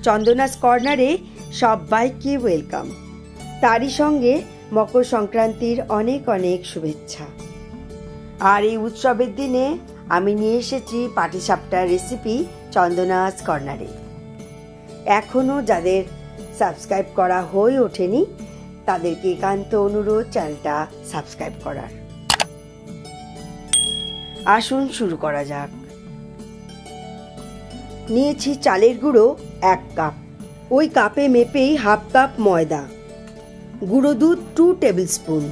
চন্দনাস কর্নারে সবাইকে ওয়েলকাম। তারই সঙ্গে মকর সংক্রান্তির অনেক অনেক শুভেচ্ছা। আর এই উৎসবের দিনে আমি নিয়ে এসেছি পাটিসাপটার রেসিপি চন্দনাস কর্নারে। এখনও যাদের সাবস্ক্রাইব করা হয়ে ওঠেনি তাদেরকে একান্ত অনুরোধ চ্যানেলটা সাবস্ক্রাইব করার। আসুন শুরু করা যাক। নিয়েছি চালের গুঁড়ো 1 কাপ, ওই কাপে মেপেই হাফ কাপ ময়দা, গুঁড়ো দুধ 2 টেবিল স্পুন,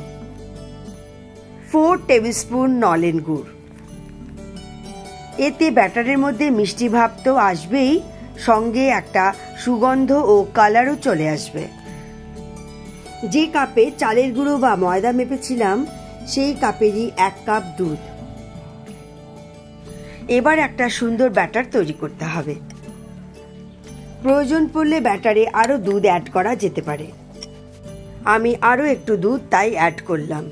4 টেবিল স্পুন নলেন গুড়। এতে ব্যাটারের মধ্যে মিষ্টি ভাব তো আসবেই, সঙ্গে একটা সুগন্ধ ও কালারও চলে আসবে। যে কাপে চালের গুঁড়ো বা ময়দা মেপেছিলাম সেই কাপেরই 1 কাপ দুধ। এবার একটা সুন্দর ব্যাটার তৈরি করতে হবে। প্রয়োজন পড়লে ব্যাটারে আরও দুধ অ্যাড করা যেতে পারে। আমি আরও একটু দুধ তাই অ্যাড করলাম,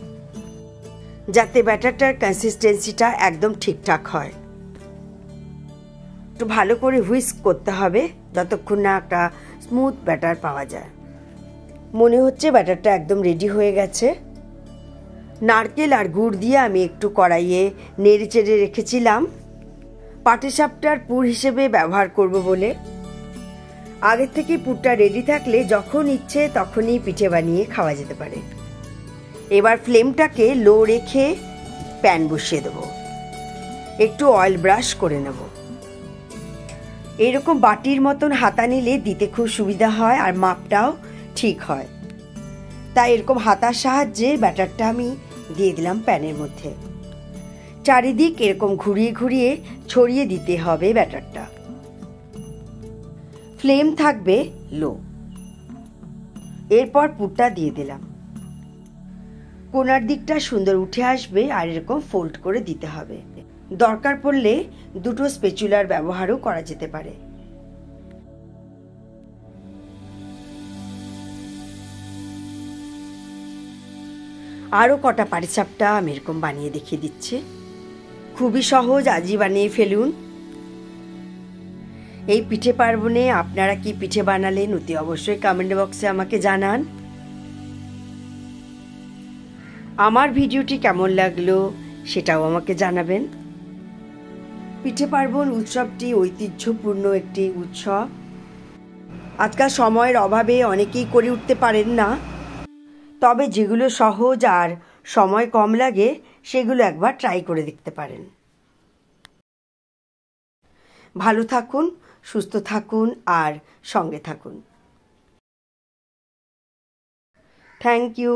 যাতে ব্যাটারটার কনসিস্টেন্সিটা একদম ঠিকঠাক হয়। একটু ভালো করে হুইস্ক করতে হবে যতক্ষণ না একটা স্মুথ ব্যাটার পাওয়া যায়। মনে হচ্ছে ব্যাটারটা একদম রেডি হয়ে গেছে। নারকেল আর গুড় দিয়ে আমি একটু কড়াইয়ে নেড়ে চেড়ে রেখেছিলাম পাটিসাপটার পুর হিসেবে ব্যবহার করব বলে। আগের থেকে পুরটা রেডি থাকলে যখন ইচ্ছে তখনই পিঠে বানিয়ে খাওয়া যেতে পারে। এবার ফ্লেমটাকে লো রেখে প্যান বসিয়ে দেব। একটু অয়েল ব্রাশ করে নেব। এরকম বাটির মতন হাতা নিলে দিতে খুব সুবিধা হয় আর মাপটাও ঠিক হয়। তাই এরকম হাতার সাহায্যে ব্যাটারটা আমি দিয়ে দিলাম প্যানের মধ্যে। চারিদিক এরকম ঘুরিয়ে ঘুরিয়ে ছড়িয়ে দিতে হবে ব্যাটারটা। ফ্লেম থাকবে লো। এরপর পুরটা দিয়ে দিলাম। কোনার দিকটা সুন্দর উঠে আসবে আর এরকম ফোল্ড করে দিতে হবে। দরকার পড়লে দুটো স্প্যাচুলার ব্যবহারও করা যেতে পারে। আরও কটা পাটিসাপটা আমি এরকম বানিয়ে দেখিয়ে দিচ্ছি। খুবই সহজ, আজই বানিয়ে ফেলুন। এই পিঠে পার্বণে আপনারা কি পিঠে বানালেন অতি অবশ্যই কমেন্ট বক্সে আমাকে জানান। আমার ভিডিওটি কেমন লাগলো সেটাও আমাকে জানাবেন। পিঠে পার্বণ উৎসবটি ঐতিহ্যপূর্ণ একটি উৎসব। আজকাল সময়ের অভাবে অনেকেই করে উঠতে পারেন না, তবে যেগুলো সহজ আর সময় কম লাগে সেগুলো একবার ট্রাই করে দেখতে পারেন। ভালো থাকুন, সুস্থ থাকুন আর সঙ্গে থাকুন। Thank you.